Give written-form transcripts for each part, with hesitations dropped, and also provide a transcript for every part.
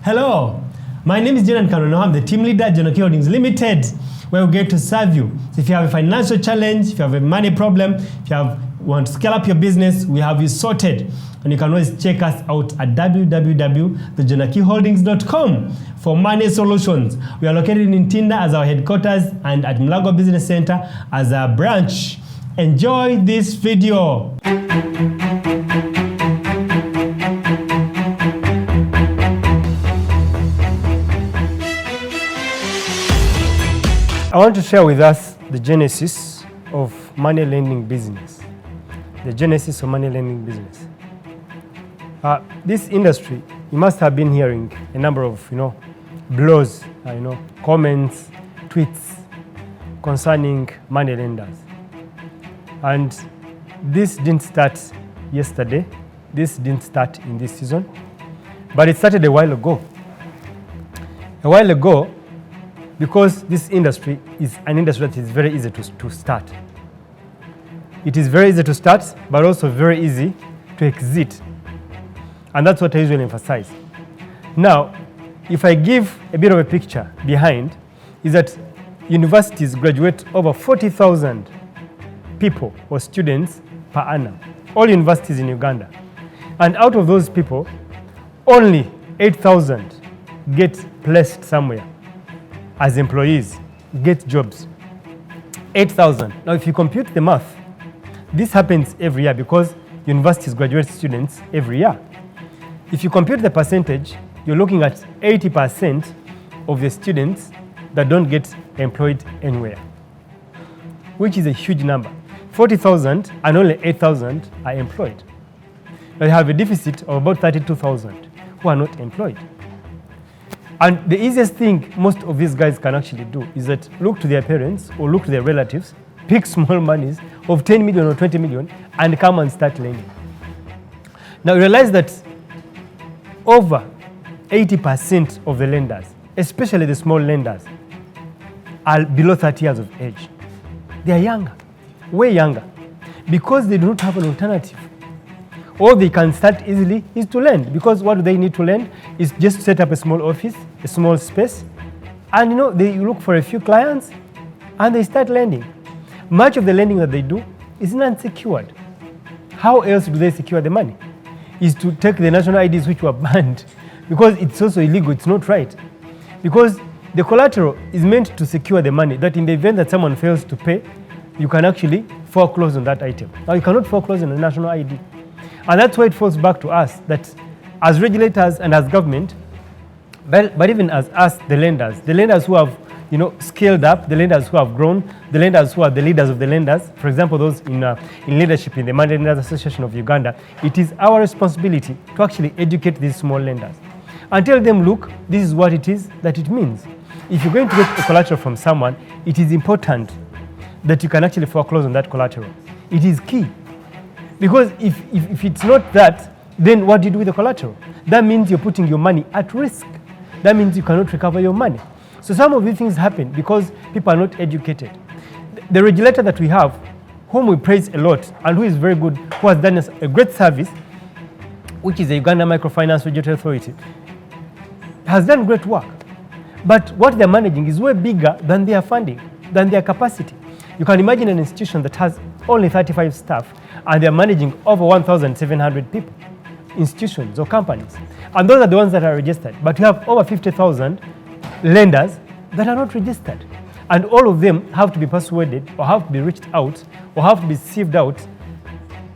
Hello, my name is Jenan Kanono. I'm the team leader at Jonaki Holdings Limited, where we get to serve you. So if you have a financial challenge, if you have a money problem, if you want to scale up your business, we have you sorted. And you can always check us out at www.thejonakiholdings.com for money solutions. We are located in Tinda as our headquarters and at Mulago Business Center as our branch. Enjoy this video. I want to share with us the genesis of money lending business. The genesis of money lending business. This industry, you must have been hearing a number of, blogs, comments, tweets concerning money lenders. And this didn't start yesterday. This didn't start in this season, but it started a while ago. A while ago, because this industry is an industry that is very easy to start. It is very easy to start, but also very easy to exit. And that's what I usually emphasize. Now, if I give a bit of a picture behind, is that universities graduate over 40,000 people or students per annum, all universities in Uganda. And out of those people, only 8,000 get placed somewhere as employees, get jobs. 8,000. Now, if you compute the math, this happens every year because universities graduate students every year. If you compute the percentage, you're looking at 80% of the students that don't get employed anywhere, which is a huge number. 40,000 and only 8,000 are employed. Now, they have a deficit of about 32,000 who are not employed. And the easiest thing most of these guys can actually do is that look to their parents or look to their relatives, pick small monies of 10 million or 20 million and come and start lending. Now realize that over 80% of the lenders, especially the small lenders, are below 30 years of age. They are younger, way younger, because they do not have an alternative. All they can start easily is to lend, because what do they need to lend is just set up a small office, a small space, and they look for a few clients and they start lending. Much of the lending that they do is unsecured. How else do they secure the money? Is to take the national IDs which were banned, because it's also illegal, it's not right. Because the collateral is meant to secure the money, that in the event that someone fails to pay, you can actually foreclose on that item. Now you cannot foreclose on a national ID. And that's why it falls back to us, that as regulators and as government, but even as us, the lenders who have scaled up, the lenders who have grown, the lenders who are the leaders of the lenders, for example, those in leadership in the Money Lenders Association of Uganda, it is our responsibility to actually educate these small lenders and tell them, look, this is what it is that it means. If you're going to get a collateral from someone, it is important that you can actually foreclose on that collateral. It is key. Because if it's not that, then what do you do with the collateral? That means you're putting your money at risk. That means you cannot recover your money. So some of these things happen because people are not educated. The regulator that we have, whom we praise a lot and who is very good, who has done us a great service, which is the Uganda Microfinance Regulatory Authority, has done great work. But what they're managing is way bigger than their funding, than their capacity. You can imagine an institution that has only 35 staff and they're managing over 1,700 people, institutions or companies. And those are the ones that are registered. But you have over 50,000 lenders that are not registered. And all of them have to be persuaded or have to be reached out or have to be sieved out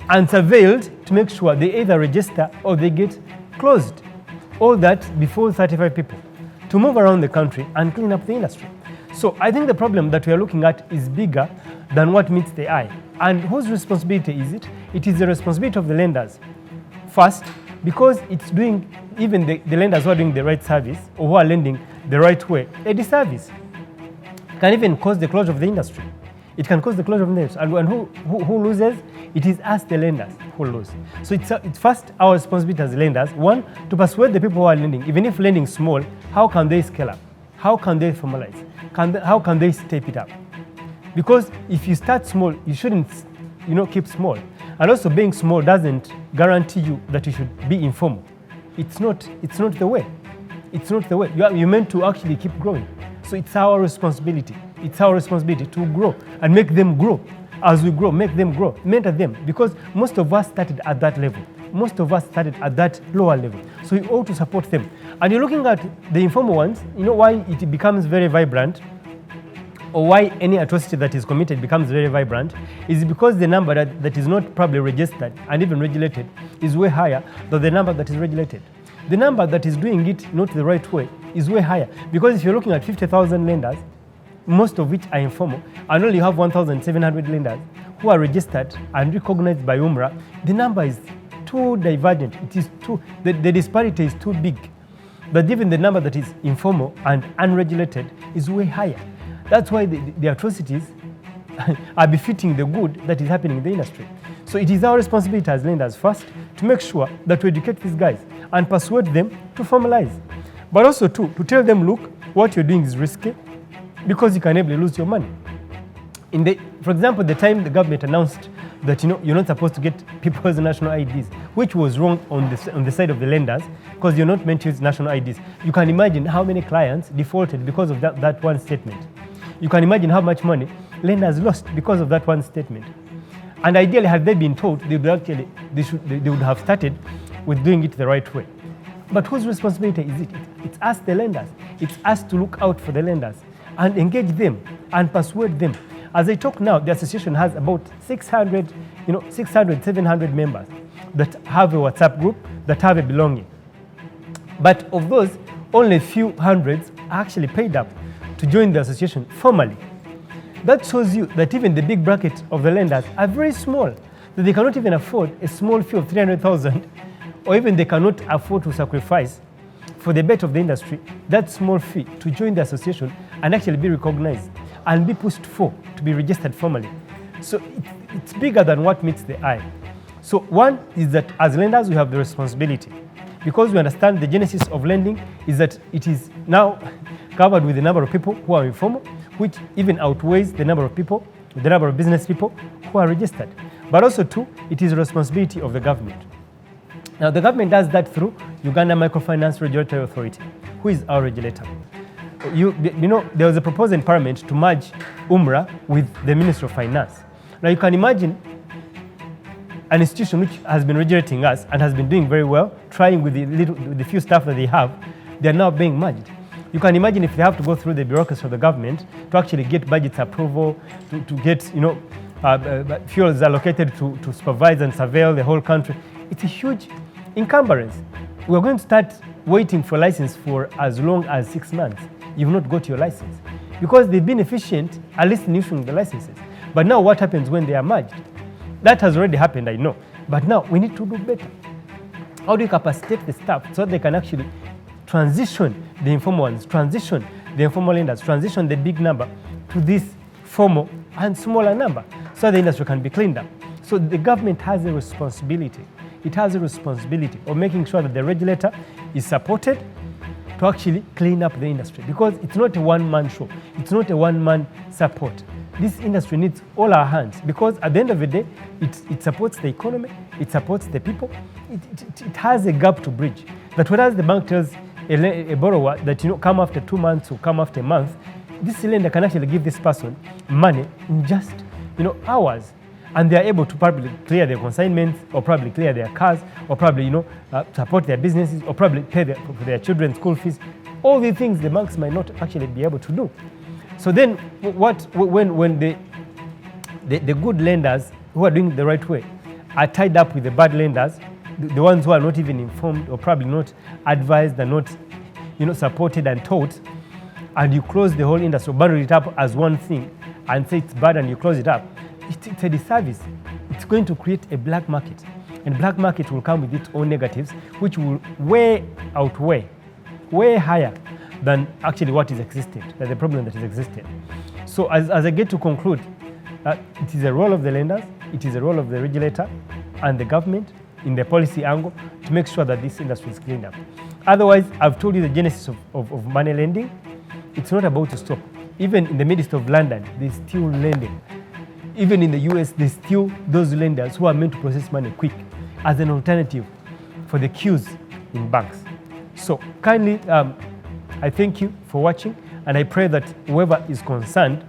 and surveilled to make sure they either register or they get closed. All that before 35 people to move around the country and clean up the industry. So I think the problem that we are looking at is bigger than what meets the eye. And whose responsibility is it? It is the responsibility of the lenders. First, because it's doing, even the lenders who are doing the right service or who are lending the right way, a disservice. It can even cause the closure of the industry. It can cause the closure of the industry. And who loses? It is us, the lenders, who lose. So it's first our responsibility as lenders, one, to persuade the people who are lending, even if lending small, how can they scale up? How can they formalize? How can they step it up? Because if you start small, you shouldn't keep small. And also being small doesn't guarantee you that you should be informal. It's not the way. It's not the way. You're meant to actually keep growing. So it's our responsibility. It's our responsibility to grow and make them grow. As we grow, make them grow, mentor them, because most of us started at that level. Most of us started at that lower level. So you ought to support them. And you're looking at the informal ones, you know why it becomes very vibrant, or why any atrocity that is committed becomes very vibrant, is because the number that is not probably registered and even regulated is way higher than the number that is regulated. The number that is doing it not the right way is way higher, because if you're looking at 50,000 lenders, most of which are informal, and only you have 1,700 lenders who are registered and recognized by UMRA, the number is too divergent. It is the disparity is too big. But even the number that is informal and unregulated is way higher. That's why the atrocities are befitting the good that is happening in the industry. So it is our responsibility as lenders first to make sure that we educate these guys and persuade them to formalize. But also to tell them, look, what you're doing is risky, because you can able to lose your money. For example, the time the government announced that you're not supposed to get people's national IDs, which was wrong on the side of the lenders, because you're not meant to use national IDs. You can imagine how many clients defaulted because of that one statement. You can imagine how much money lenders lost because of that one statement. And ideally, had they been told, they would have started with doing it the right way. But whose responsibility is it? It's us, the lenders. It's us to look out for the lenders and engage them and persuade them. As I talk now, the association has about 600, 700 members that have a WhatsApp group, that have a belonging. But of those, only a few hundreds are actually paid up to join the association formally. That shows you that even the big bracket of the lenders are very small, that they cannot even afford a small fee of 300,000, or even they cannot afford to sacrifice for the bet of the industry that small fee to join the association and actually be recognized and be pushed for to be registered formally. So it's bigger than what meets the eye. So one is that as lenders, we have the responsibility, because we understand the genesis of lending is that it is now covered with the number of people who are informal, which even outweighs the number of people, the number of business people who are registered. But also two, it is a responsibility of the government. Now the government does that through Uganda Microfinance Regulatory Authority, who is our regulator. There was a proposal in Parliament to merge UMRA with the Ministry of Finance. Now you can imagine an institution which has been regulating us and has been doing very well, trying with the few staff that they have, they are now being merged. You can imagine if they have to go through the bureaucracy of the government to actually get budget approval, to get fuels allocated to supervise and surveil the whole country. It's a huge encumbrance. We're going to start waiting for license for as long as 6 months. You've not got your license, because they've been efficient, at least in issuing the licenses. But now what happens when they are merged? That has already happened, I know. But now we need to do better. How do you capacitate the staff so that they can actually transition the informal ones, transition the informal lenders, transition the big number to this formal and smaller number, so the industry can be cleaned up? So the government has a responsibility. It has a responsibility of making sure that the regulator is supported to actually clean up the industry, because it's not a one-man show. It's not a one-man support. This industry needs all our hands, because at the end of the day, it supports the economy, it supports the people. It has a gap to bridge. That whereas the bank tells a borrower that come after 2 months or come after a month, this lender can actually give this person money in just hours, and they are able to probably clear their consignments, or probably clear their cars, or probably support their businesses, or probably pay for their children's school fees. All these things the banks might not actually be able to do. So then when the good lenders who are doing it the right way are tied up with the bad lenders, the ones who are not even informed, or probably not advised and not supported and taught, and you close the whole industry, bundle it up as one thing and say it's bad and you close it up, it's a disservice. It's going to create a black market, and black market will come with its own negatives, which will outweigh way higher than actually what is existing, than the problem that is existing. So as I get to conclude, it is a role of the lenders, it is a role of the regulator and the government in the policy angle to make sure that this industry is cleaned up. Otherwise, I've told you the genesis of money lending. It's not about to stop. Even in the midst of London, there's still lending. Even in the US, there's still those lenders who are meant to process money quick as an alternative for the queues in banks. So kindly, I thank you for watching, and I pray that whoever is concerned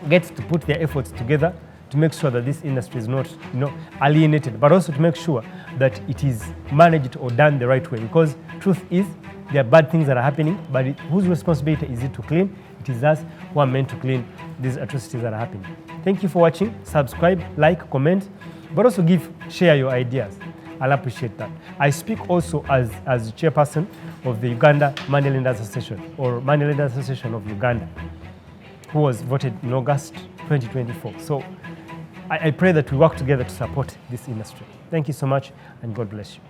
gets to put their efforts together to make sure that this industry is not, alienated, but also to make sure that it is managed or done the right way. Because truth is, there are bad things that are happening, but whose responsibility is it to clean? It is us who are meant to clean these atrocities that are happening. Thank you for watching. Subscribe, like, comment, but also share your ideas. I'll appreciate that. I speak also as chairperson of the Uganda Moneylenders Association, or Moneylenders Association of Uganda, who was voted in August 2024. So I pray that we work together to support this industry. Thank you so much, and God bless you.